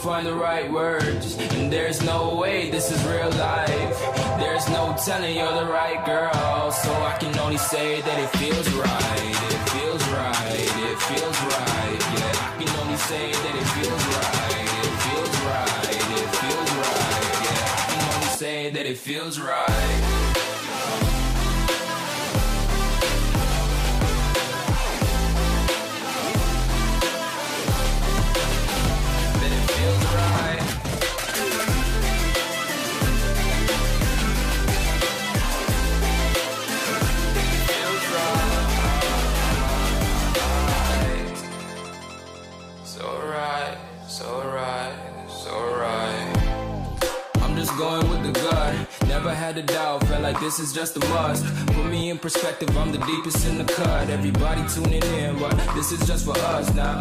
find the right words, and there's no way this is real life. There's no telling you're the right girl, so I can only say that it feels right. It feels right, it feels right. Yeah, I can only say that it feels right. It feels right, it feels right. Yeah, I can only say that it feels right. Going with the gut, never had a doubt, felt like this is just a must. Put me in perspective, I'm the deepest in the cut. Everybody tuning in, but this is just for us now.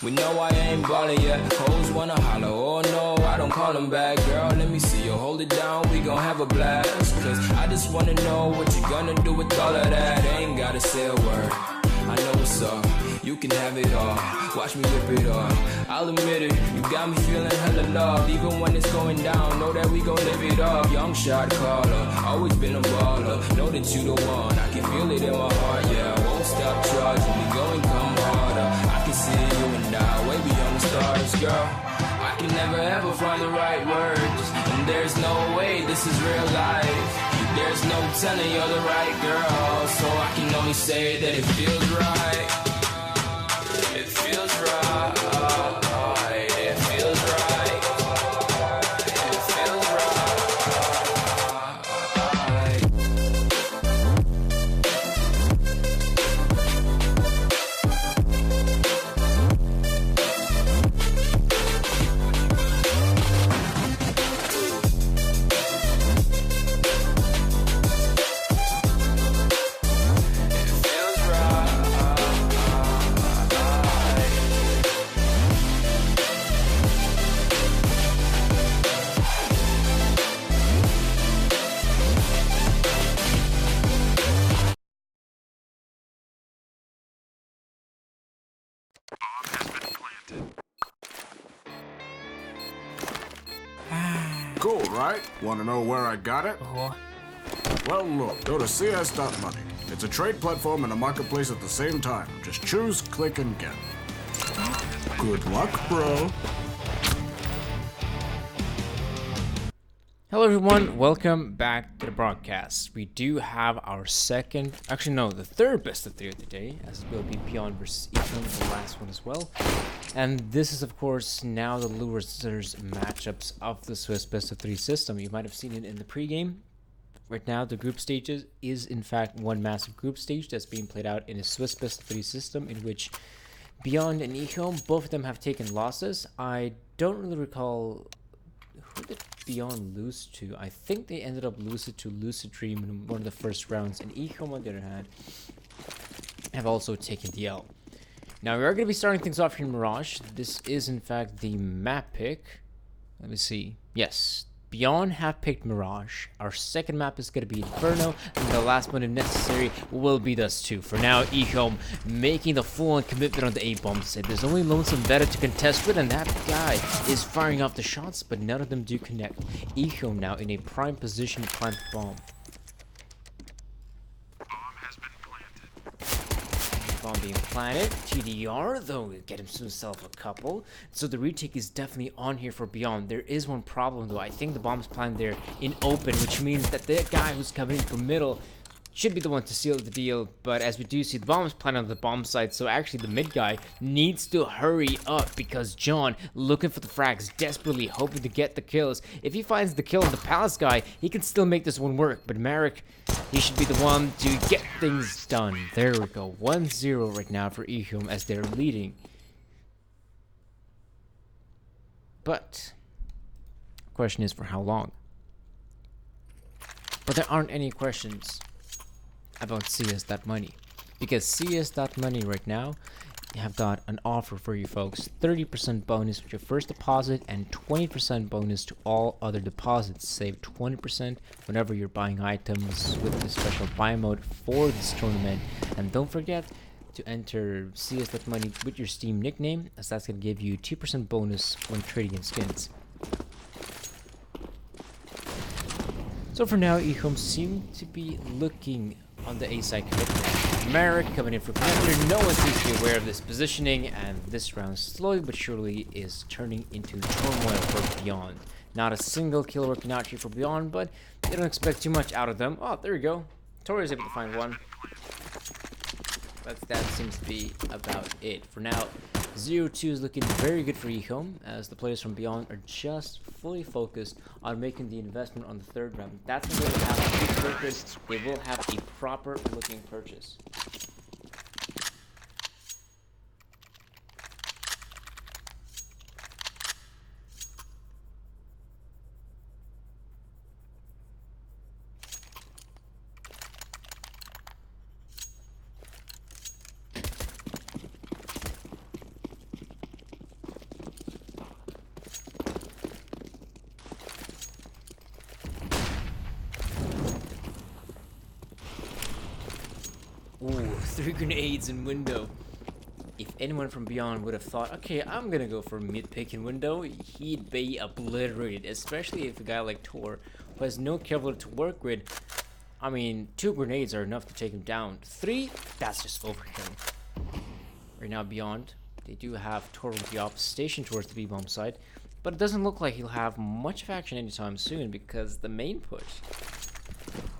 We know I ain't ballin' yet, hoes wanna holler, oh no, I don't call them back. Girl, let me see you hold it down, we gon' have a blast. Cause I just wanna know what you gonna do with all of that. Ain't gotta say a word, I know what's up, you can have it all. Watch me rip it off, I'll admit it, you got me feeling hella loved. Even when it's going down, know that we gon' live it up. Young shot caller, always been a baller. Know that you the one, I can feel it in my heart. Yeah, I won't stop charging, we go and come harder. I can see you and I, way beyond the stars, girl. I can never ever find the right words, and there's no way this is real life. There's no telling you're the right girl, so I can only say that it feels right. It feels right. It feels right. It feels right. Cool, right? Want to know where I got it? Well, look, go to CS.MONEY. It's a trade platform and a marketplace at the same time. Just choose, click, and get. Good luck, bro. Hello everyone, welcome back to the broadcast. We do have our the third best of three of the day, as it will be Beyond vs. Ehome, the last one as well. And this is of course now the losers matchups of the Swiss best of three system. You might have seen it in the pregame. Right now the group stages is in fact one massive group stage that's being played out in a Swiss best of three system, in which Beyond and Ehome, both of them have taken losses. I don't really recall who did Beyond lose to. I think they ended up losing to Lucid Dream in one of the first rounds, and Ehome on the other hand have also taken the L. Now we are going to be starting things off here in Mirage. This is in fact the map pick. Let me see. Yes, Beyond have picked Mirage. Our second map is going to be Inferno, and the last one if necessary will be Dust 2. For now, Ehome making the full-on commitment on the A-bomb side. There's only Lonesome Better to contest with, and that guy is firing off the shots, but none of them do connect. Ehome now in a prime position to plant the bomb. Bomb being planted. TDR though get himself a couple, so the retake is definitely on here for Beyond. There is one problem though. I think the bomb's planted there in open, which means that the guy who's coming in from middle should be the one to seal the deal, but as we do see, the bomb is planted on the bomb site, so actually the mid guy needs to hurry up because John, looking for the frags, desperately hoping to get the kills. If he finds the kill on the Palace guy, he can still make this one work, but Marek, he should be the one to get things done. There we go, 1-0 right now for Ehome as they're leading. But the question is for how long? But there aren't any questions about CS.MONEY, because CS.MONEY right now have got an offer for you folks. 30% bonus with your first deposit and 20% bonus to all other deposits. Save 20% whenever you're buying items with the special buy mode for this tournament. And don't forget, to enter CS.MONEY with your Steam nickname, as that's going to give you 2% bonus when trading in skins. So for now, Ehome seem to be looking on the A side connector. Merrick coming in for connector. No one seems to be aware of this positioning, and this round slowly but surely is turning into turmoil for Beyond. Not a single kill working out here for Beyond, but they don't expect too much out of them. Oh, there we go. Tori is able to find one. But that seems to be about it. For now, 0-2 is looking very good for Ehome, as the players from Beyond are just fully focused on making the investment on the third round. That's when they will have a good purchase. They will have a proper looking purchase. Ooh, 3 grenades in window. If anyone from Beyond would have thought, okay, I'm gonna go for mid-pick in window, he'd be obliterated, especially if a guy like Tor, who has no Kevlar to work with. I mean, 2 grenades are enough to take him down. 3, that's just overkill. Right now, Beyond, they do have Tor with the opposite station towards the B-bomb side, but it doesn't look like he'll have much of action anytime soon, because the main push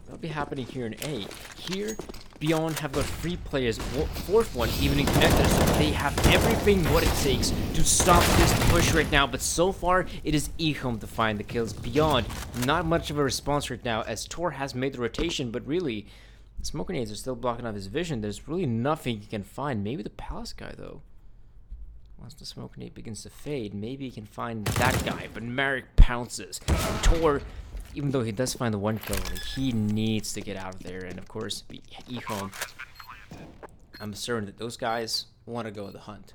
that'll be happening here in A. Here, Beyond have got 3 players, 4th one even in connectors, so they have everything what it takes to stop this push right now, but so far it is Ehome to find the kills. Beyond, not much of a response right now, as Tor has made the rotation, but really, the smoke grenades are still blocking out his vision. There's really nothing he can find. Maybe the Palace guy, though. Once the smoke grenade begins to fade, maybe he can find that guy, but Merrick pounces, and Tor, even though he does find the 1 kill, he needs to get out of there. And of course, Ehome, I'm certain that those guys want to go on the hunt.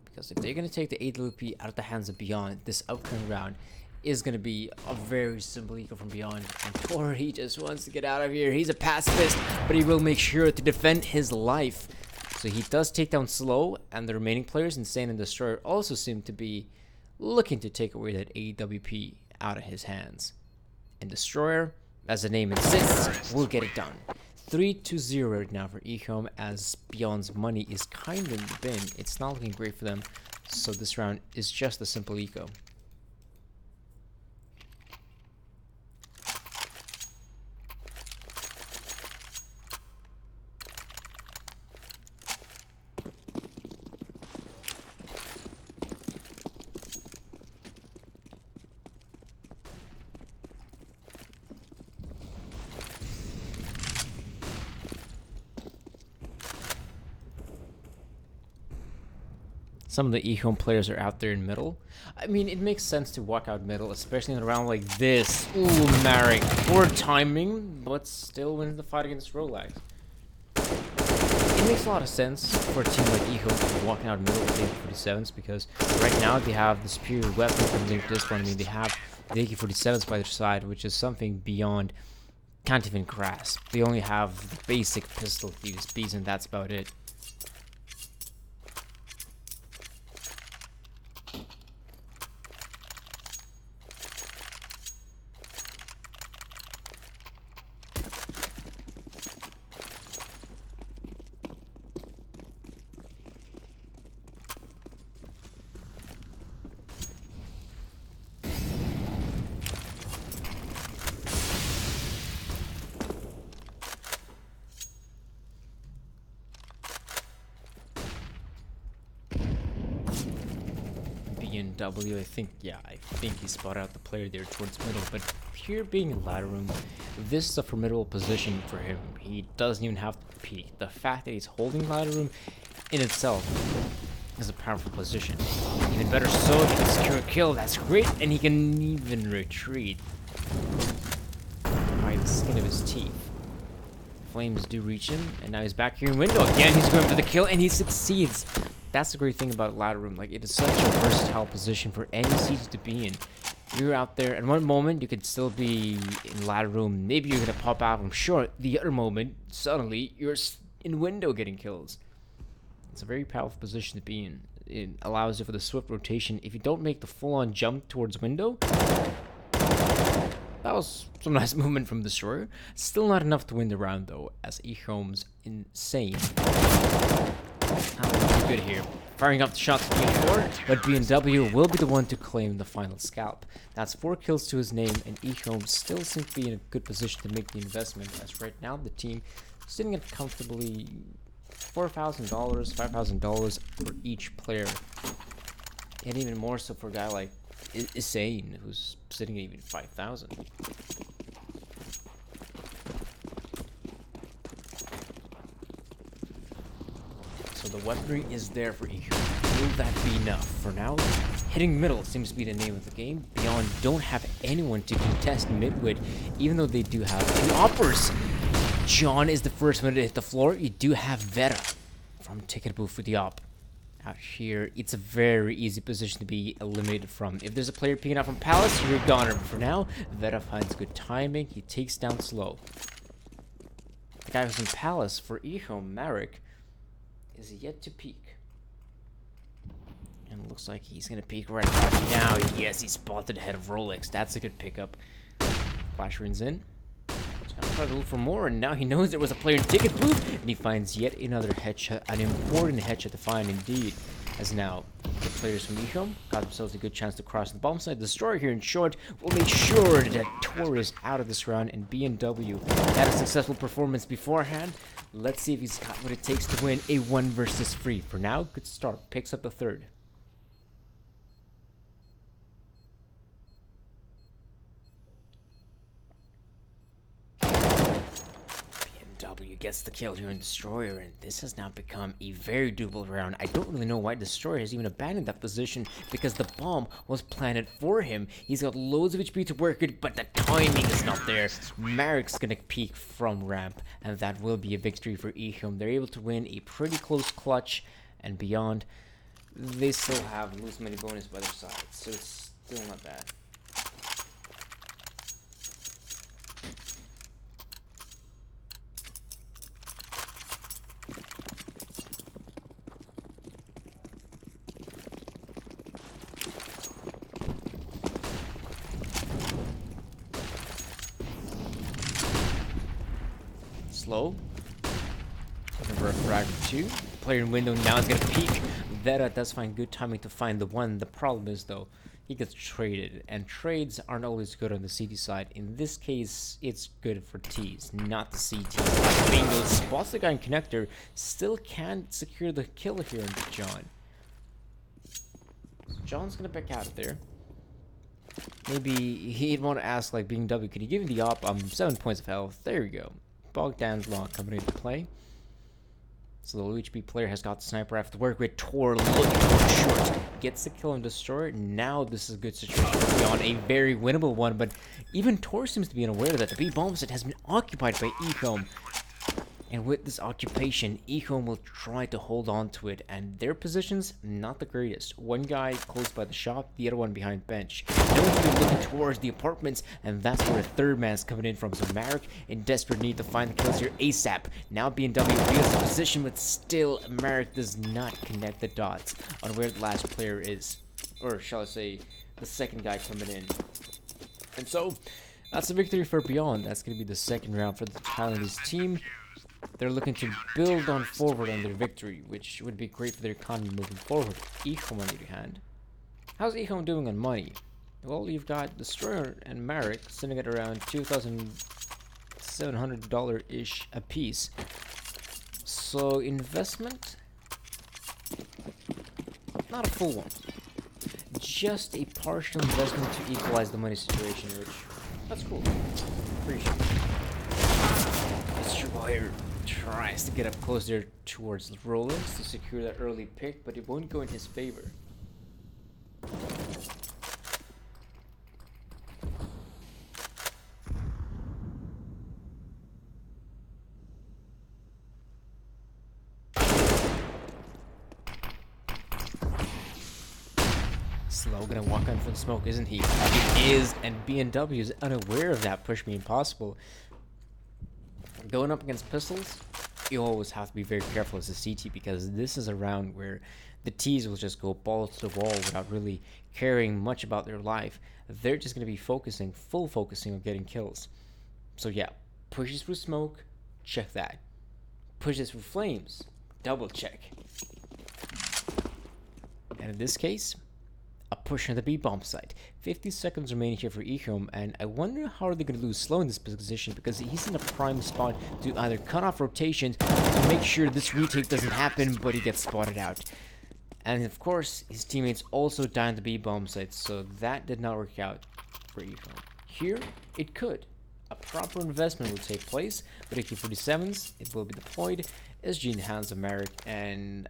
Because if they're going to take the AWP out of the hands of Beyond, this upcoming round is going to be a very simple eco from Beyond. And Tor, he just wants to get out of here. He's a pacifist, but he will make sure to defend his life. So he does take down Slow, and the remaining players, Insane and Destroyer, also seem to be looking to take away that AWP out of his hands. And Destroyer, as the name insists, will get it done. 3-0 right now for Ehome, as Beyond's money is kind of in the bin. It's not looking great for them, so this round is just a simple eco. Some of the Ehome players are out there in middle. I mean, it makes sense to walk out middle, especially in a round like this. Ooh, Marek, poor timing, but still wins the fight against Rolex. It makes a lot of sense for a team like Ehome to walk out middle with the AK-47s, because right now they have the superior weapon coming to this one. I mean, they have the AK-47s by their side, which is something Beyond can't even grasp. They only have the basic pistol USBs, and that's about it. W, I think he spotted out the player there towards middle, but here being in ladder room, this is a formidable position for him. He doesn't even have to peek. The fact that he's holding ladder room in itself is a powerful position. Even better so, if he can secure a kill, that's great, and he can even retreat by the skin of his teeth. Flames do reach him, and now he's back here in window again. He's going for the kill, and he succeeds. That's the great thing about ladder room. Like, it is such a versatile position for any siege to be in. You're out there, and one moment you could still be in ladder room. Maybe you're gonna pop out. I'm sure the other moment, suddenly you're in window getting kills. It's a very powerful position to be in. It allows you for the swift rotation. If you don't make the full-on jump towards window, that was some nice movement from Destroyer. Still not enough to win the round though, as Ehome's insane. That good here. Firing up the shots to B4, but B&W will be the one to claim the final scalp. That's 4 kills to his name, and Ehome still seems to be in a good position to make the investment, as right now the team sitting at comfortably $4,000, $5,000 for each player. And even more so for a guy like Ehome, who's sitting at even 5,000. So the weaponry is there for Ehome. Will that be enough? For now, hitting middle seems to be the name of the game. Beyond don't have anyone to contest midwit, even though they do have 2 oppers. John is the first one to hit the floor. You do have Vera from Ticket Booth for the op. Out here, it's a very easy position to be eliminated from. If there's a player picking up from Palace, you're a goner. But for now, Vera finds good timing. He takes down slow. The guy who's in Palace for Ehome, Marek, is yet to peek. And it looks like he's going to peek right about now. Yes, he spotted ahead of Rolex. That's a good pickup. Flash runs in. He's going to try to look for more, and now he knows there was a player in Ticket Booth, and he finds yet another headshot, an important headshot to find indeed. As now, the players from Ehome got themselves a good chance to cross the bomb side. The Destroyer here in short will make sure that Tor is out of this round, and B&W had a successful performance beforehand. Let's see if he's got what it takes to win a 1 versus 3. For now, good start. Picks up the third. B&W gets the kill here in Destroyer, and this has now become a very doable round. I don't really know why Destroyer has even abandoned that position, because the bomb was planted for him. He's got loads of HP to work with, but the timing is not there. Marek's gonna peek from ramp, and that will be a victory for Ehome. They're able to win a pretty close clutch, and beyond, they still have lose many bonus by their side, so it's still not bad. Slow. Number of frag 2. Player in window now is gonna peek. Vera does find good timing to find the 1. The problem is though, he gets traded, and trades aren't always good on the CT side. In this case, it's good for Ts, not the CT. Bingo spots the guy in connector, still can't secure the kill here on John. So John's gonna back out of there. Maybe he'd want to ask like B&W, could you give me the op? 7 points of health. There you go. Bogdan's Law coming into play. So the low HP player has got the sniper after work with Tor looking short. Gets the kill and Destroyer. Now this is a good situation beyond a very winnable one, but even Tor seems to be unaware that the B bomb set has been occupied by Ehome. And with this occupation, Ehome will try to hold on to it, and their positions, not the greatest. One guy close by the shop, the other one behind bench. No one's really looking towards the apartments, and that's where a third man's coming in from. So Marek in desperate need to find the kills here ASAP. Now B&W reveals the position, but still Marek does not connect the dots on where the last player is. Or shall I say, the second guy coming in. And so, that's a victory for Beyond. That's going to be the second round for the Thailandese team. They're looking to build on forward on their victory, which would be great for their economy moving forward. Ehome, on the other hand. How's Ehome doing on money? Well, you've got Destroyer and Marek sitting at around $2,700-ish a piece. So, investment? Not a full one. Just a partial investment to equalize the money situation, which, that's cool. Appreciate it. Destroyer tries to get up closer towards Rolex to secure that early pick, but it won't go in his favor. Slow gonna walk on for the smoke, isn't he? He is, and B&W is unaware of that push being possible. Going up against pistols, you always have to be very careful as a CT, because this is a round where the T's will just go balls to the wall without really caring much about their life. They're just going to be full focusing on getting kills. So yeah, pushes through smoke, check that. Pushes through flames, double check. And in this case, a push on the B-bomb site. 50 seconds remaining here for Ehome, and I wonder how are they going to lose slow in this position, because he's in a prime spot to either cut off rotations to make sure this retake doesn't happen, but he gets spotted out. And of course, his teammates also die on the B-bomb site, so that did not work out for Ehome. Here, it could. A proper investment will take place, but AK-47s, it will be deployed, SG in the hands of Merrick, and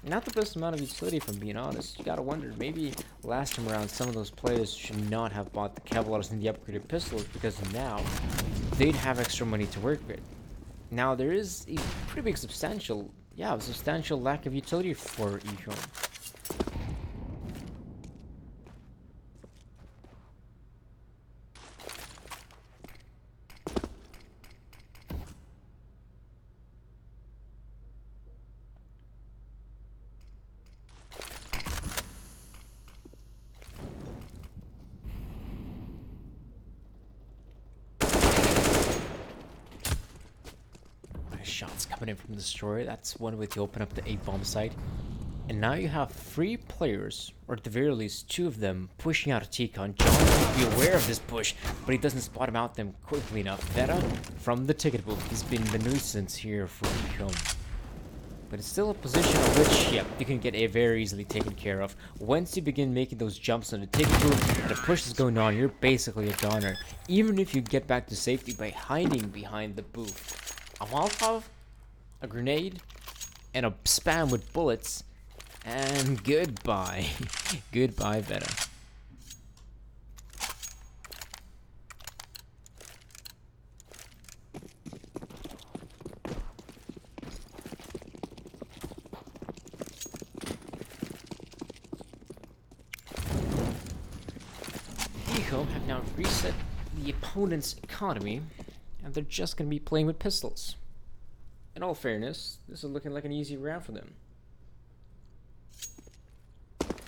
not the best amount of utility, if I'm being honest. You gotta wonder, maybe last time around some of those players should not have bought the Kevlars and the upgraded pistols, because now they'd have extra money to work with. Now there is a pretty big substantial lack of utility for Ehome. Shots coming in from the destroyer. That's one way to open up the A-bomb site. And now you have 3 players, or at the very least 2 of them, pushing out a T-con. John will be aware of this push, but he doesn't spot him out them quickly enough. Vera, from the ticket book, he's been the nuisance here for Ehome. But it's still a position on which, you can get very easily taken care of. Once you begin making those jumps on the ticket booth and the push is going on, you're basically a goner. Even if you get back to safety by hiding behind the booth. A Molotov, a grenade, and a spam with bullets, and goodbye. Goodbye, Veta. Ehome have now reset the opponent's economy, and they're just going to be playing with pistols. In all fairness, this is looking like an easy round for them.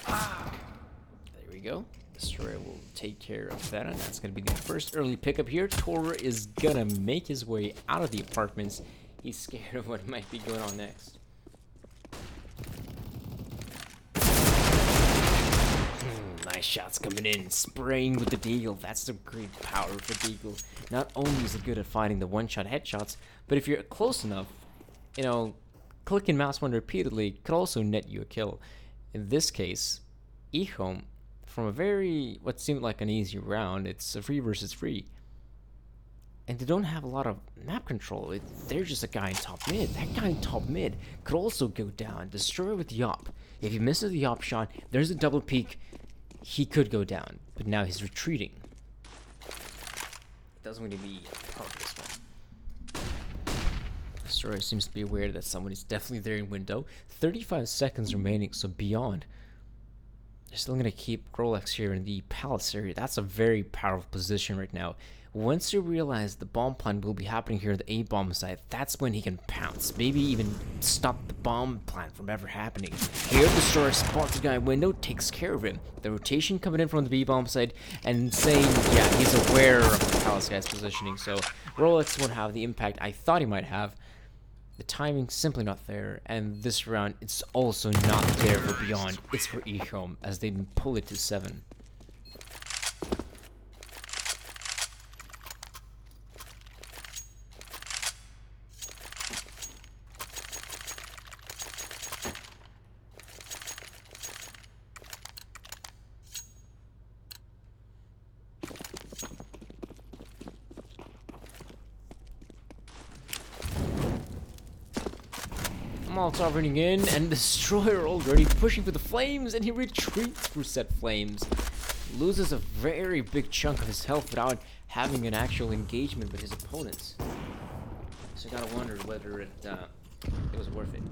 There we go. Destroyer will take care of that, and that's going to be the first early pickup here. Tora is going to make his way out of the apartments. He's scared of what might be going on next. Nice shots coming in, spraying with the Deagle. That's the great power of the Deagle. Not only is it good at finding the one-shot headshots, but if you're close enough, clicking mouse button repeatedly could also net you a kill. In this case, Ehome, from what seemed like an easy round, it's a 3 versus 3. And they don't have a lot of map control. They're just a guy in top mid. That guy in top mid could also go down. Destroyer with the op. If he misses the op shot, there's a double peek. He could go down, but now he's retreating. It doesn't really be part of this one. Destroyer seems to be aware that someone is definitely there in window. 35 seconds remaining, so beyond. They're still going to keep Rolex here in the palace area. That's a very powerful position right now. Once you realize the bomb plant will be happening here at the A-bomb site, that's when he can pounce. Maybe even stop the bomb plant from ever happening. Here, the Destroyer spots the guy in window, takes care of him. The rotation coming in from the B-bomb site and saying, he's aware of the palace guy's positioning. So Rolex won't have the impact I thought he might have. The timing's simply not there, and this round, it's also not there for Beyond. It's for Ehome, as they pull it to 7. Molotov running in, and Destroyer already pushing for the flames, and he retreats through set flames. Loses a very big chunk of his health without having an actual engagement with his opponents. So you gotta wonder whether it was worth it.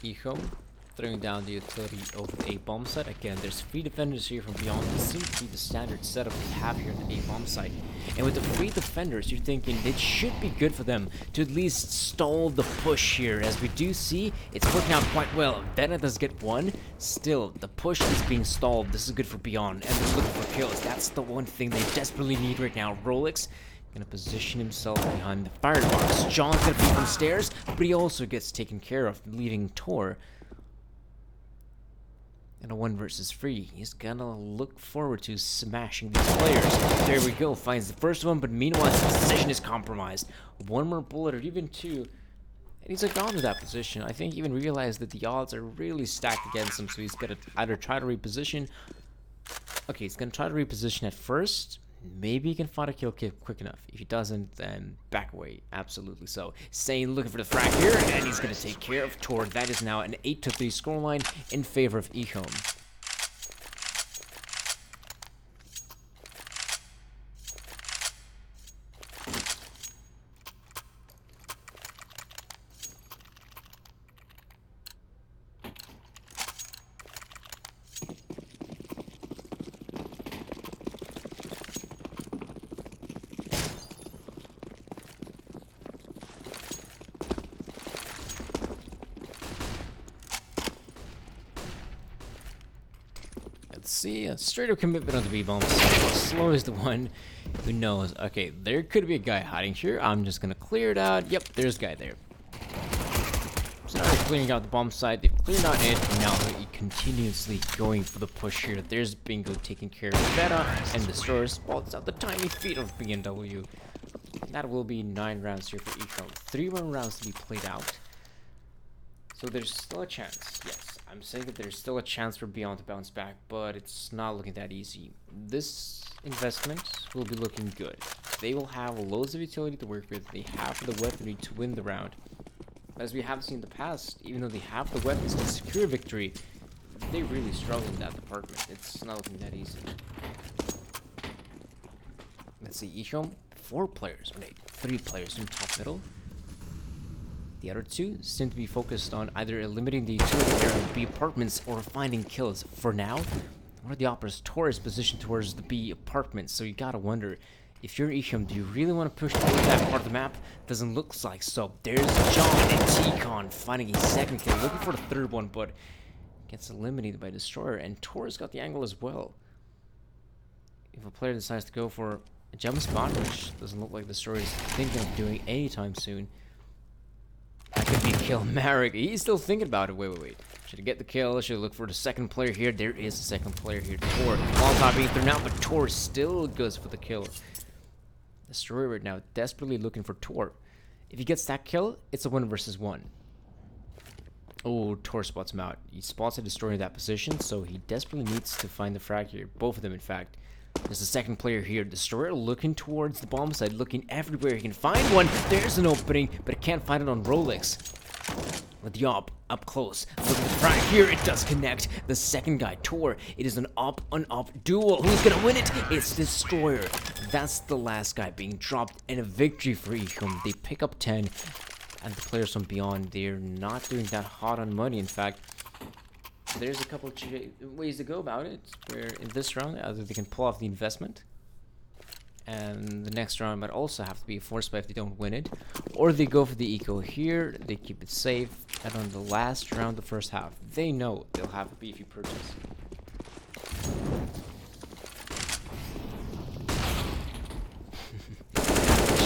Ehome, throwing down the utility over the A-bomb site. Again, there's 3 defenders here from beyond. This seems to be the standard setup we have here in the A-bomb site. And with the 3 defenders, you're thinking it should be good for them to at least stall the push here. As we do see, it's working out quite well. Bennett does get 1. Still, the push is being stalled. This is good for beyond, and they're looking for kills. That's the one thing they desperately need right now. Rolex gonna position himself behind the firebox. John's gonna be on stairs, but he also gets taken care of, leaving Tor in a 1 versus 3. He's gonna look forward to smashing these players. There we go, finds the first one, but meanwhile his position is compromised. 1 more bullet or even 2, and he's gone to that position. I think he even realized that the odds are really stacked against him, so he's gonna either try to reposition. Okay, he's gonna try to reposition at first. Maybe he can find a kill quick enough. If he doesn't, then back away. Absolutely so. Sane looking for the frag here, and he's going to take care of Tor. That is now an 8-3 scoreline in favor of Ehome. Let's see, a straight up commitment on the B-bomb. Slow is the one who knows. Okay, there could be a guy hiding here. I'm just gonna clear it out. Yep, there's a guy there. So now they're clearing out the bomb site. They've cleared out it. Now they're continuously going for the push here. There's Bingo taking care of Veta, and Destroyer spots out the tiny feet of BMW. That will be 9 rounds here for Ehome. 3 more rounds to be played out. So there's still a chance, yes. I'm saying that there's still a chance for Beyond to bounce back, but it's not looking that easy. This investment will be looking good. They will have loads of utility to work with. They have the weaponry to win the round. As we have seen in the past, even though they have the weapons to secure victory, they really struggle in that department. It's not looking that easy. Let's see, Ehome, 4 players, or 3 players in top middle. The other 2 seem to be focused on either eliminating the utility area of B apartments or finding kills. For now, one of the operas, Tor, is positioned towards the B apartments, so you gotta wonder, if you're Ehome, do you really want to push towards that part of the map? Doesn't look like so. There's John and T-Con finding a 2nd kill, looking for the 3rd one, but gets eliminated by Destroyer, and Tor's got the angle as well. If a player decides to go for a jump spot, which doesn't look like Destroyer is thinking of doing anytime soon, that could be kill Marek. He's still thinking about it. Wait. Should I get the kill? Should I look for the 2nd player here? There is a 2nd player here. Tor. Molotov being thrown out, but Tor still goes for the kill. Destroyer right now desperately looking for Tor. If he gets that kill, it's a 1 versus 1. Oh, Tor spots him out. He spots a Destroyer in that position, so he desperately needs to find the frag here. Both of them, in fact. There's a 2nd player here. Destroyer looking towards the bomb site, looking everywhere he can find one. There's an opening, but it can't find it on Rolex. With the op up close. Look at the frag here. It does connect. The 2nd guy, Tor. It is an op-on-op duel. Who's gonna win it? It's Destroyer. That's the last guy being dropped, and a victory for Ehome. They pick up 10, and the players from beyond, they're not doing that hot on money. In fact, there's a couple of ways to go about it, where in this round, either they can pull off the investment, and the next round might also have to be a force buy if they don't win it, or they go for the eco here, they keep it safe, and on the last round, the first half, they know they'll have a beefy purchase.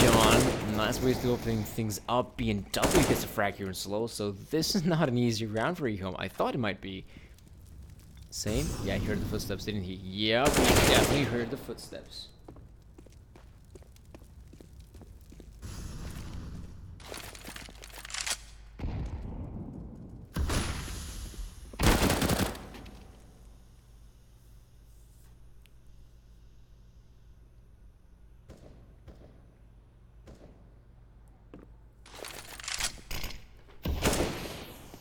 John, nice ways to opening things up. BMW gets a frag here in slow, so this is not an easy round for Ehome. I thought it might be. Same? Yeah, he heard the footsteps, didn't he? Yep, he definitely heard the footsteps.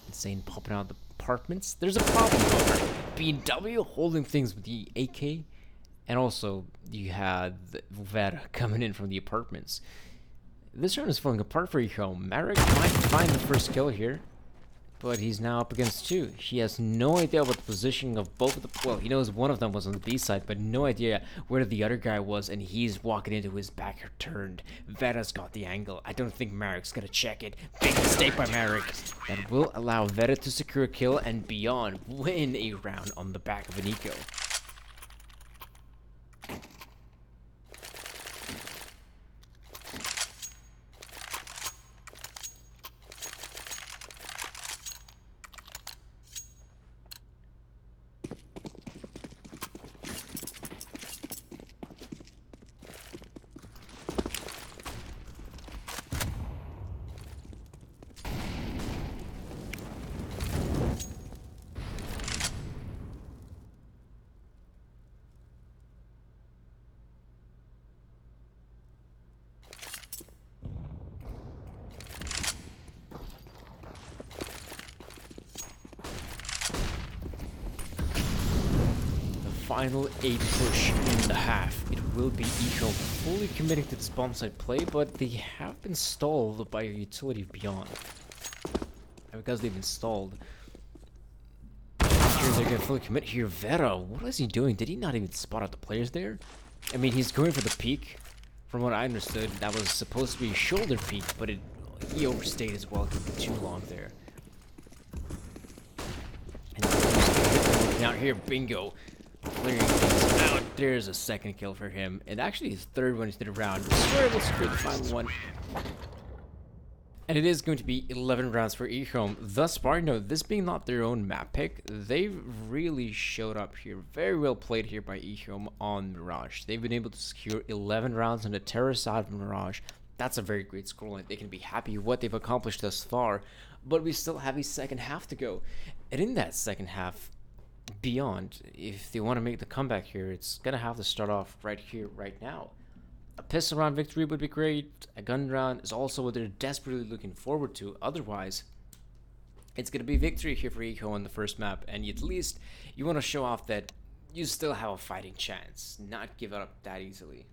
Insane popping out the apartments. There's a problem over BMW holding things with the AK, and also you had Vera coming in from the apartments. This round is falling apart for Ehome. Marek might find the first kill here. But he's now up against two. He has no idea what the positioning of both of the... Well, he knows one of them was on the B side, but no idea where the other guy was, and he's walking into his back turned. Vera's got the angle. I don't think Marek's gonna check it. Big mistake by Marek. That will allow Vera to secure a kill and beyond win a round on the back of an eco. Final 8 push in the half. It will be Ehome fully committing to this bomb site play, but they have been stalled by a utility beyond. And because they've been stalled, here they're gonna fully commit here. Vera, what is he doing? Did he not even spot out the players there? I mean, he's going for the peak. From what I understood, that was supposed to be a shoulder peak, but he overstayed as well. It took too long there. And now here, bingo. Clearing things out. There's a second kill for him, and actually his third one into the round. Destroyer will secure the final one. And it is going to be 11 rounds for Ehome. Thus far, this being not their own map pick, they've really showed up here. Very well played here by Ehome on Mirage. They've been able to secure 11 rounds on the terror side of Mirage. That's a very great scoreline. They can be happy with what they've accomplished thus far, but we still have a second half to go. And in that second half, beyond, if they want to make the comeback here, it's gonna have to start off right here, right now. A pistol round victory would be great. A gun round is also what they're desperately looking forward to. Otherwise, it's gonna be victory here for Ehome on the first map, and at least you want to show off that you still have a fighting chance, not give up that easily.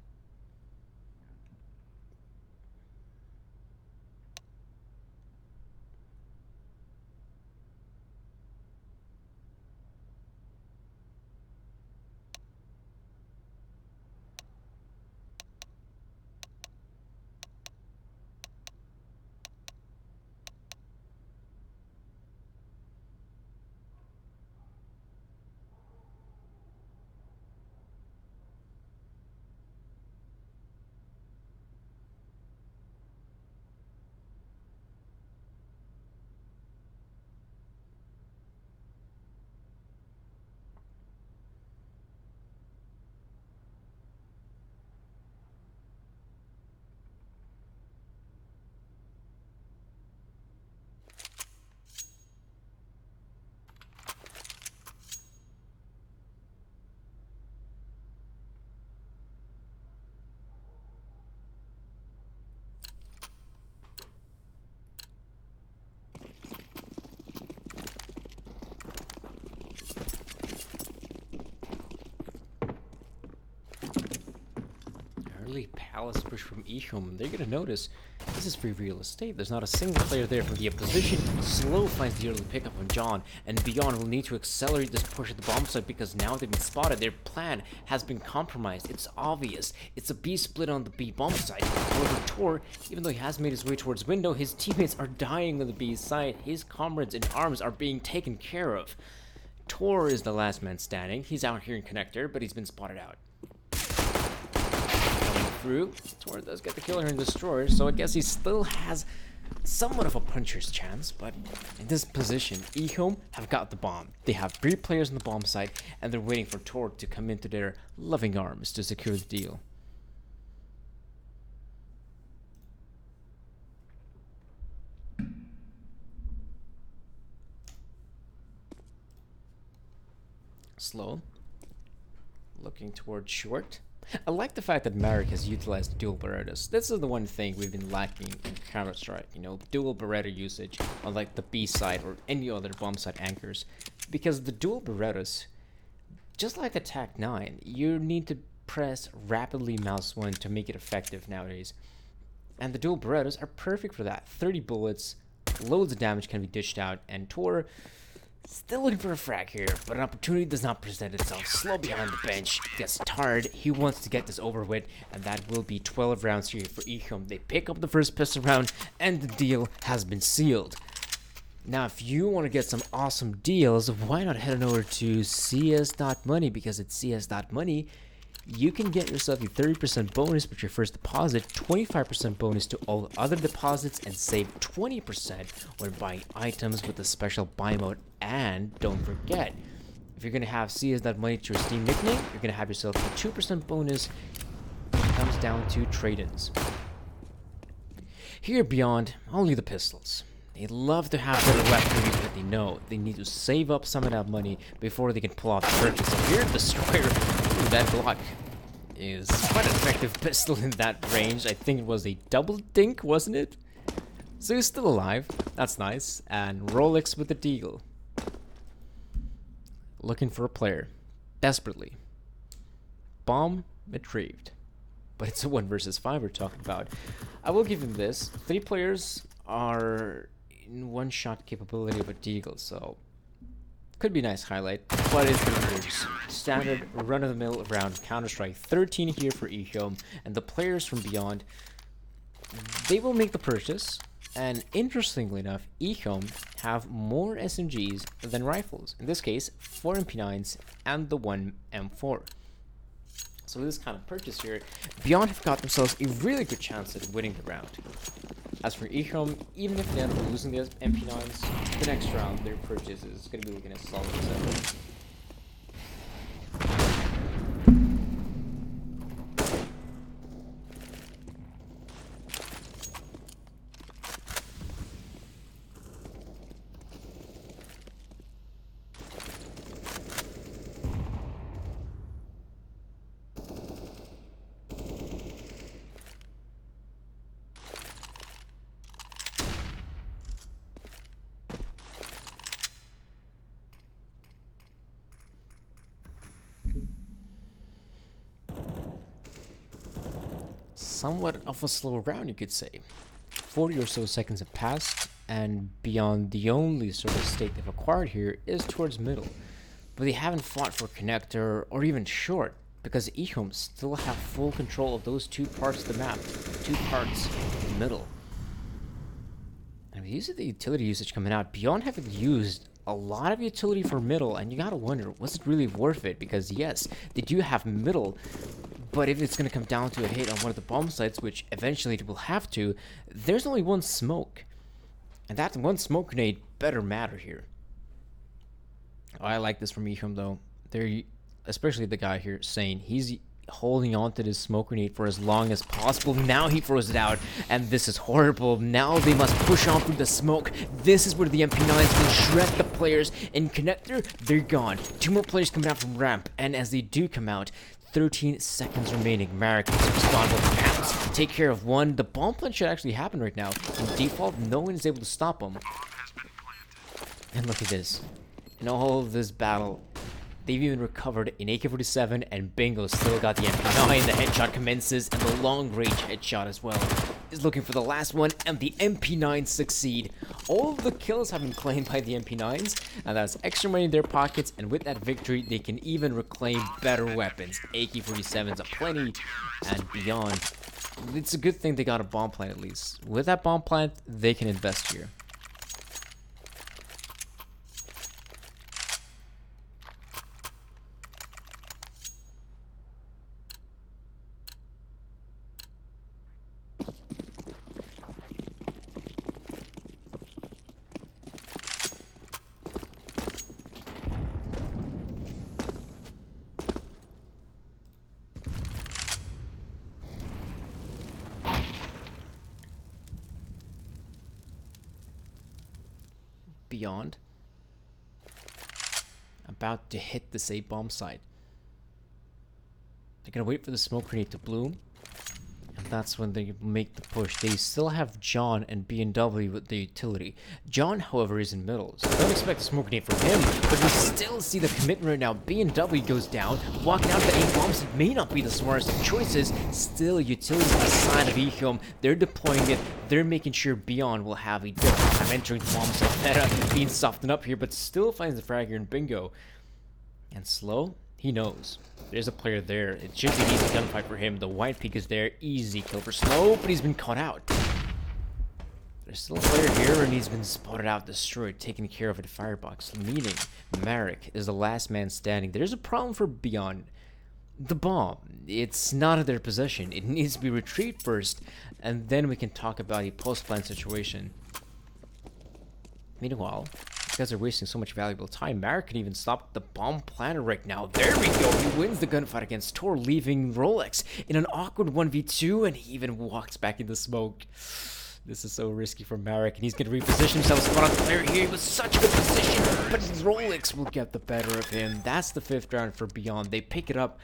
Palace push from Ehome. They're gonna notice this is free real estate. There's not a single player there from the opposition. Slow finds the early pickup on John, and Beyond will need to accelerate this push at the bomb site because now they've been spotted. Their plan has been compromised. It's obvious. It's a B split on the B bomb site. However, Tor, even though he has made his way towards window, his teammates are dying on the B side. His comrades in arms are being taken care of. Tor is the last man standing. He's out here in connector, but he's been spotted out. Through. Tor does get the kill here in Destroyer, so I guess he still has somewhat of a puncher's chance, but in this position, Ehome have got the bomb. They have 3 players on the bomb site, and they're waiting for Tor to come into their loving arms to secure the deal. Slow. Looking towards short. I like the fact that Marek has utilized dual Berettas. This is the one thing we've been lacking in Counter-Strike, dual Beretta usage on like the B side or any other bomb site anchors. Because the dual Berettas, just like Attack 9, you need to press rapidly mouse 1 to make it effective nowadays. And the dual Berettas are perfect for that. 30 bullets, Loads of damage can be dished out, and Tor still looking for a frag here, but an opportunity does not present itself. Slow behind the bench, gets tired. He wants to get this over with, and that will be 12 rounds here for Ehome. They pick up the first pistol round, and the deal has been sealed. Now, if you want to get some awesome deals, why not head on over to CS.MONEY, because at CS.MONEY, you can get yourself a 30% bonus with your first deposit, 25% bonus to all other deposits, and save 20% when buying items with the special buy mode. And don't forget, if you're going to have CS.MONEY to your Steam nickname, you're going to have yourself a 2% bonus when it comes down to trade-ins. Here beyond, only the pistols. They love to have better weaponry, but they know they need to save up some of that money before they can pull off the purchase. So here, Destroyer, ooh, that Glock is quite an effective pistol in that range. I think it was a double dink, wasn't it? So he's still alive. That's nice. And Rolex with the deagle. Looking for a player. Desperately. Bomb retrieved. But it's a 1 versus 5 we're talking about. I will give him this. 3 players are in one-shot capability of a deagle, so could be a nice highlight, but it's going to be standard run-of-the-mill round Counter-Strike. 13 here for Ehome, and the players from beyond, they will make the purchase. And interestingly enough, Ehome have more SMGs than rifles. In this case, 4 MP9s and the 1 M4. So with this kind of purchase here, Beyond have got themselves a really good chance at winning the round. As for Ehome, even if they end up losing the MP9s, the next round their purchase is going to be looking at solid 7. Somewhat of a slow round, you could say. 40 or so seconds have passed, and Beyond, the only sort of stake they've acquired here is towards middle. But they haven't fought for connector or even short, because Ehome still have full control of those 2 parts of the map, 2 parts middle. And with use of the utility usage coming out, Beyond haven't used a lot of utility for middle, and you gotta wonder, was it really worth it? Because yes, they do have middle, but if it's going to come down to a hit on one of the bomb sites, which eventually it will have to, there's only 1 smoke. And that 1 smoke grenade better matter here. Oh, I like this from Ehome though. They're, especially the guy here saying he's holding on to this smoke grenade for as long as possible. Now he throws it out, and this is horrible. Now they must push on through the smoke. This is where the MP9s will shred the players. In connector, they're gone. 2 more players coming out from ramp, and as they do come out, 13 seconds remaining. Marek can respond with pounce. Take care of 1. The bomb plant should actually happen right now. In default, no one is able to stop him. And look at this. In all of this battle, they've even recovered an AK-47, and bingo, still got the MP9. The headshot commences, and the long-range headshot as well is looking for the last one, and the MP9s succeed. All of the kills have been claimed by the MP9s, and that's extra money in their pockets, and with that victory, they can even reclaim better weapons. AK-47s aplenty, and beyond. It's a good thing they got a bomb plant at least. With that bomb plant, they can invest here. Beyond, about to hit the safe bomb site. They're gonna wait for the smoke grenade to bloom, and that's when they make the push. They still have John and B&W with the utility. John, however, is in middle, so don't expect a smoke grenade from him, but we still see the commitment right now. B&W goes down, walking out the 8 bombs. It may not be the smartest of choices. Still, utility on the side of Ehome. They're deploying it. They're making sure Beyond will have a different entering the bomb site meta, being softened up here, but still finds the frag here in Bingo. And Slow, he knows. There's a player there. It should be an easy gunfight for him. The white peak is there. Easy kill for Slow, but he's been caught out. There's still a player here, and he's been spotted out, destroyed, taken care of at the firebox, meaning Marek is the last man standing. There's a problem for Beyond. The bomb, it's not in their possession. It needs to be retrieved first, and then we can talk about a post-plan situation. Meanwhile, you guys are wasting so much valuable time. Marek can even stop the bomb planner right now. There we go. He wins the gunfight against Tor, leaving Rolex in an awkward 1v2, and he even walks back in the smoke. This is so risky for Marek, and he's going to reposition himself. Spot on the player here. He was such a good position, but Rolex will get the better of him. That's the 5th round for Beyond. They pick it up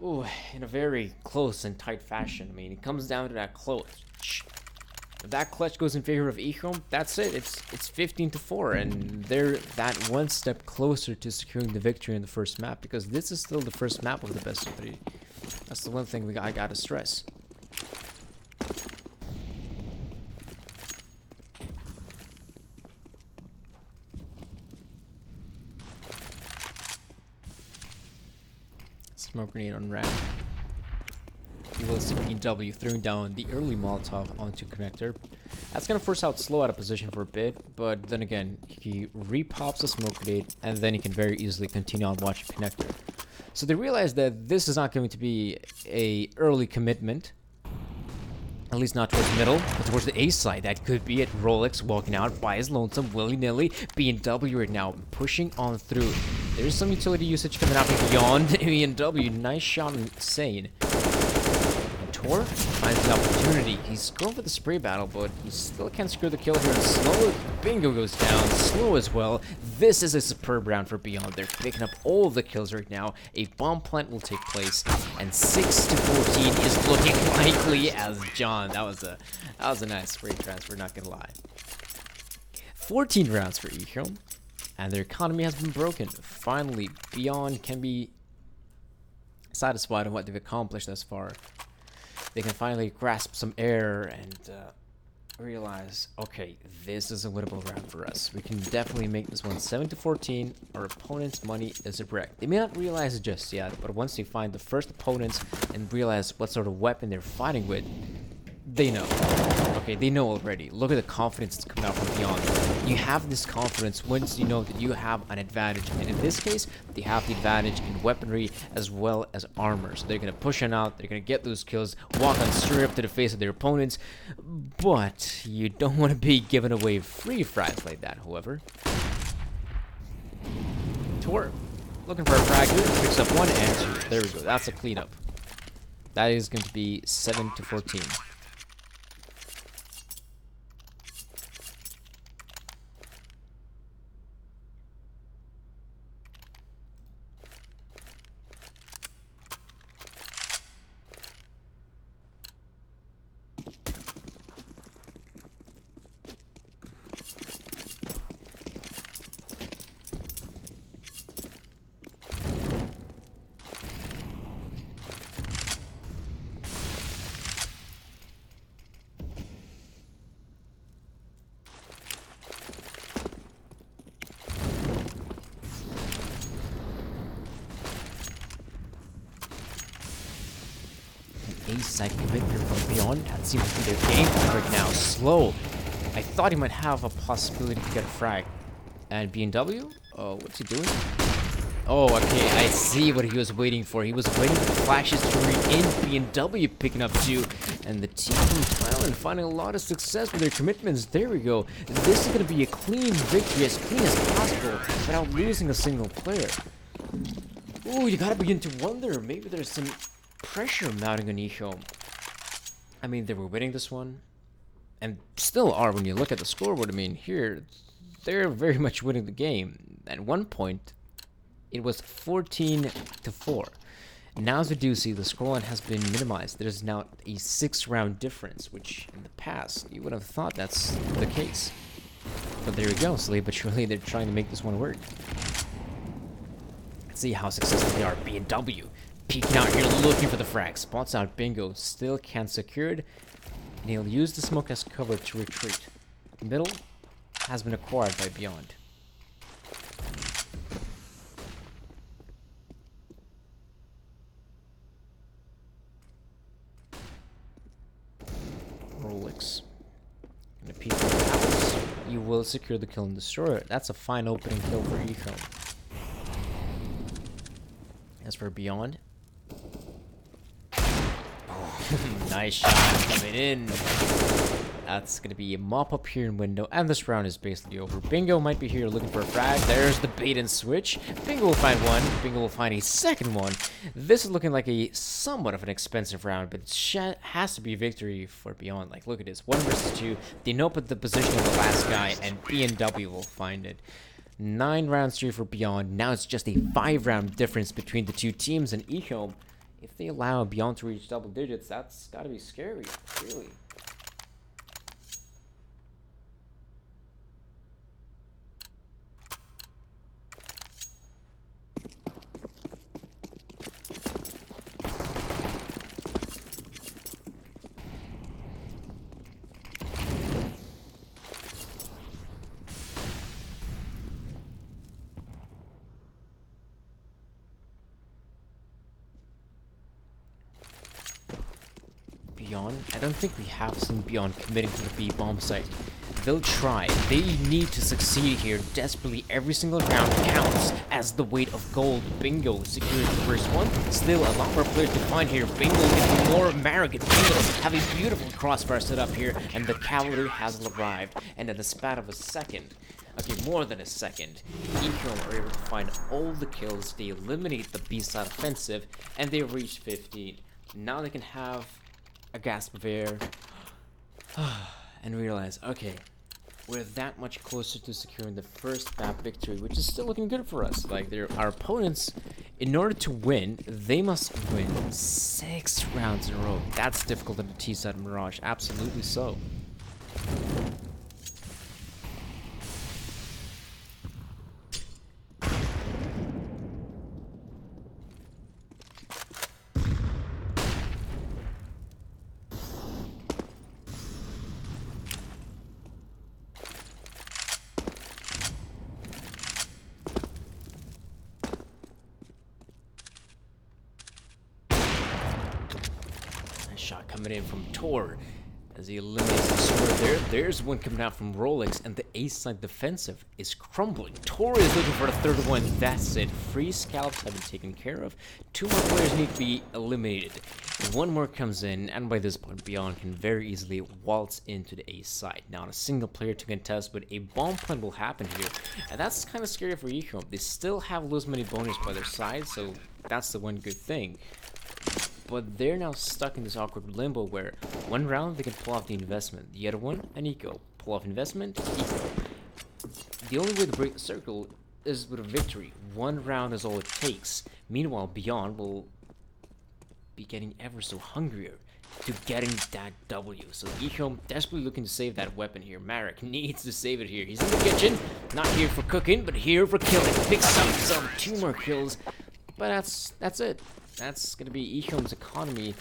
in a very close and tight fashion. I mean, it comes down to that clutch. If that clutch goes in favor of Ehome, that's it. It's 15-4, and they're that one step closer to securing the victory in the first map, because this is still the first map of the best of 3. That's the one thing I gotta stress. Smoke grenade on ramp. You will see BW throwing down the early Molotov onto connector. That's gonna force out Slow out of position for a bit, but then again, he repops the smoke grenade, and then he can very easily continue on watching connector. So they realize that this is not going to be a early commitment, at least not towards the middle, but towards the A side. That could be it. Rolex walking out by his lonesome, willy-nilly. B&W right now pushing on through. There's some utility usage coming out from beyond. B&W, nice shot on Sane. And Tor finds the opportunity. He's going for the spray battle, but he still can't secure the kill here. And Slow, Bingo goes down. Slow as well. This is a superb round for Beyond. They're picking up all of the kills right now. A bomb plant will take place, and 6-14 is looking likely as John. That was a nice spray transfer, not gonna lie. 14 rounds for Ehome, and their economy has been broken. Finally, Beyond can be satisfied on what they've accomplished thus far. They can finally grasp some air and realize, okay, this is a winnable round for us. We can definitely make this one 7-14. Our opponent's money is a brick. They may not realize it just yet, but once they find the first opponents and realize what sort of weapon they're fighting with, they know. Okay, they know already. Look at the confidence that's coming out from Beyond. You have this confidence once you know that you have an advantage. And in this case, they have the advantage in weaponry as well as armor. So they're going to push on out. They're going to get those kills, walk on straight up to the face of their opponents. But you don't want to be giving away free frags like that, however. Tor, looking for a frag here. Picks up one and two. There we go. That's a cleanup. That is going to be 7-14. A-side commitment from Beyond. That seems to be their game plan right now. Slow. I thought he might have a possibility to get a frag. And B&W? Oh, what's he doing? Oh, okay. I see what he was waiting for. He was waiting for the flashes to read in. B&W picking up two. And the team from Thailand finding a lot of success with their commitments. There we go. This is going to be a clean victory, as clean as possible, without losing a single player. Ooh, you gotta begin to wonder. Maybe there's some pressure mounting on Ehome. I mean, they were winning this one, and still are when you look at the scoreboard. I mean, here, they're very much winning the game. At one point, it was 14-4. Now, as we do see, the scoreline has been minimized. There's now a 6-round difference, which in the past, you would have thought that's the case. But there we go, slowly but surely, they're trying to make this one work. Let's see how successful they are. B&W peeking out here, looking for the frag. Spots out Bingo, still can't secure it, and he'll use the smoke as cover to retreat. Middle has been acquired by Beyond. Rolex. And a piece of the house. You will secure the kill and destroy it. That's a fine opening kill for Ehome. As for Beyond. Oh, nice shot coming in. That's going to be a mop up here in window, and this round is basically over. Bingo might be here looking for a frag. There's the bait and switch. Bingo will find one. Bingo will find a second one. This is looking like a somewhat of an expensive round, but it has to be a victory for Beyond. Like, look at this. 1 versus 2. They know but the position of the last guy, and B&W will find it. 9 rounds here for Beyond. Now it's just a 5-round difference between the two teams, and Ehome, if they allow Beyond to reach double digits, that's got to be scary, really. Beyond, I don't think we have seen Beyond committing to the B bomb site. They'll try. They need to succeed here desperately. Every single round counts as the weight of gold. Bingo secures the first one. Still a lot more players to find here. Bingo getting more Marek. Bingo have a beautiful crossbar set up here, and the cavalry has arrived. And in the span of a second, okay, more than a second, Ehome are able to find all the kills. They eliminate the B-side offensive, and they reach 15. Now they can have a gasp of air and realize, okay, we're that much closer to securing the first map victory, which is still looking good for us. Like, our opponents, in order to win, they must win 6 rounds in a row. That's difficult in the T-side Mirage, absolutely so. Shot coming in from Tor as he eliminates the sword there. There's one coming out from Rolex, and the ace side defensive is crumbling. Tor is looking for the third one. That's it. 3 scalps have been taken care of. 2 more players need to be eliminated. 1 more comes in, and by this point, Beyond can very easily waltz into the ace side. Now, a single player to contest, but a bomb plant will happen here, and that's kind of scary for Ehome. They still have lose money bonus by their side, so that's the one good thing. But they're now stuck in this awkward limbo where 1 round they can pull off the investment, the other one, an eco. Pull off investment, eco. The only way to break the circle is with a victory. 1 round is all it takes. Meanwhile, Beyond will be getting ever so hungrier to getting that W. So Ehome desperately looking to save that weapon here. Marek needs to save it here. He's in the kitchen, not here for cooking, but here for killing. Picks up some 2 more kills, but that's it. That's going to be Ehome's economy,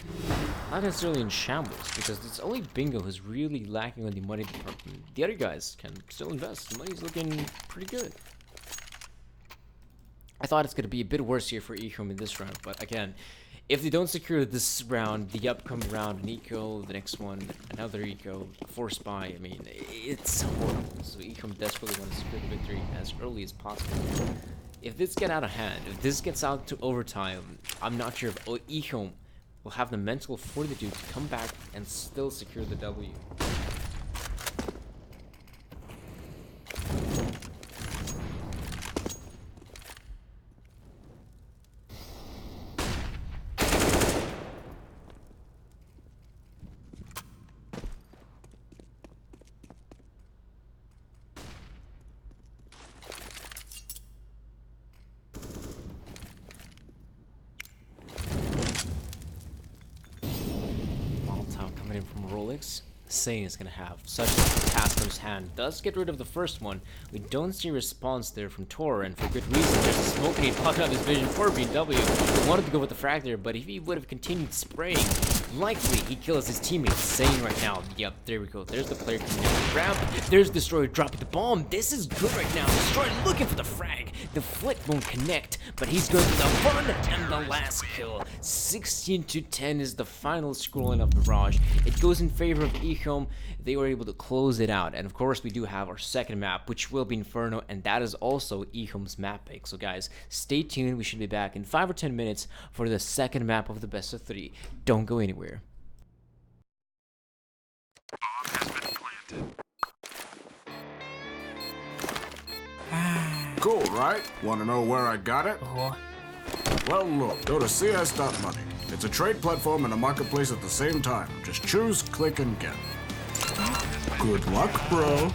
not necessarily in shambles, because it's only Bingo who's really lacking on the money department. The other guys can still invest. The money's looking pretty good. I thought it's going to be a bit worse here for Ehome in this round, but again, if they don't secure this round, the upcoming round, an eco, the next one, another eco, force buy, I mean, it's horrible. So Ehome desperately want to secure the victory as early as possible. If this gets out of hand, if this gets out to overtime, I'm not sure if Ehome will have the mental fortitude to come back and still secure the W. In from Rolex, saying it's gonna have such a task on his hand. Does get rid of the first one. We don't see a response there from Tor, and for good reason. There's a smoke grenade popping out his vision for B&W. He wanted to go with the frag there, but if he would have continued spraying, Likely, he kills his teammates, saying right now, yep, there we go. There's the player coming out. Grab. There's Destroyer dropping the bomb. This is good right now. Destroyer looking for the frag. The flick won't connect, but he's going for the fun and the last kill. 16-10 is the final scoreline of Mirage. It goes in favor of Ehome. They were able to close it out. And of course, we do have our second map, which will be Inferno, and that is also Ehome's map pick. So guys, stay tuned. We should be back in 5 or 10 minutes for the second map of the best of 3. Don't go anywhere. Cool, right? Want to know where I got it? Well, look, go to CS.MONEY. It's a trade platform and a marketplace at the same time. Just choose, click, and get. Good luck, bro.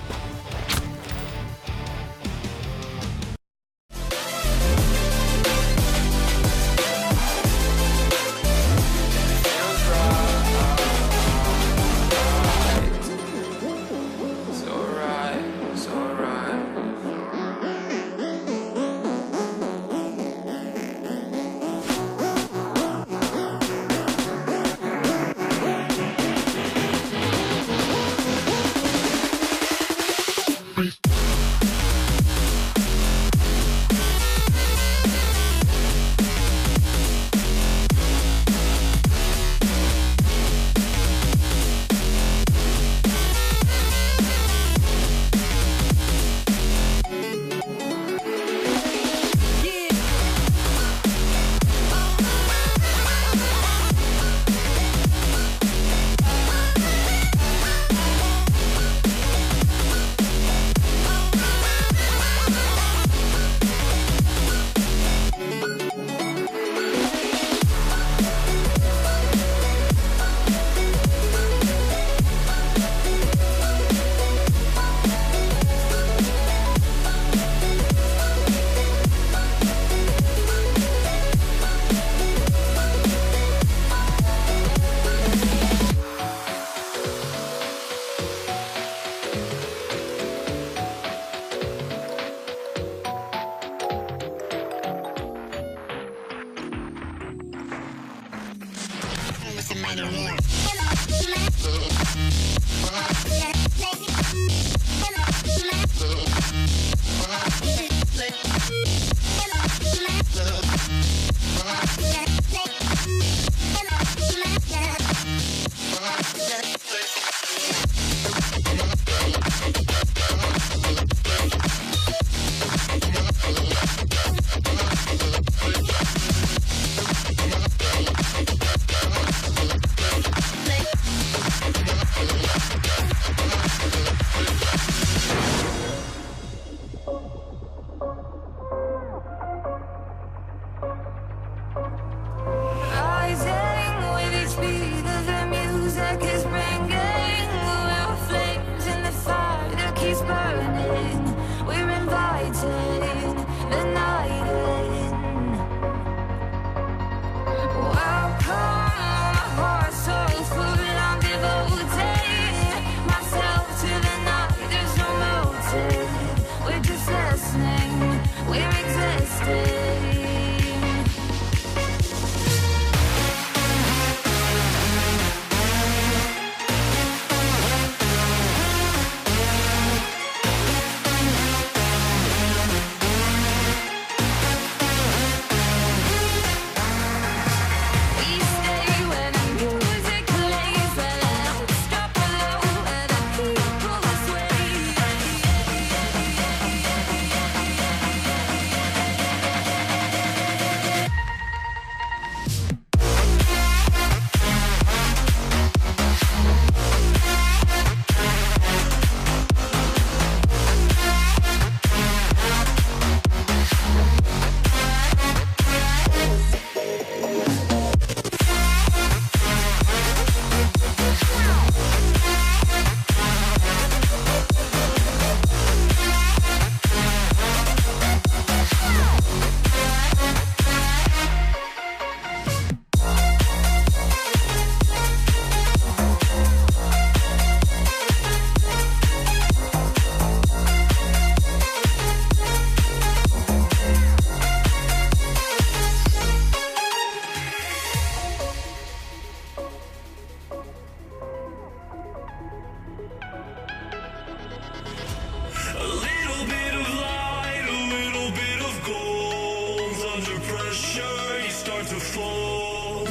to fold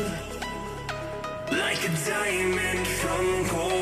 like a diamond from gold.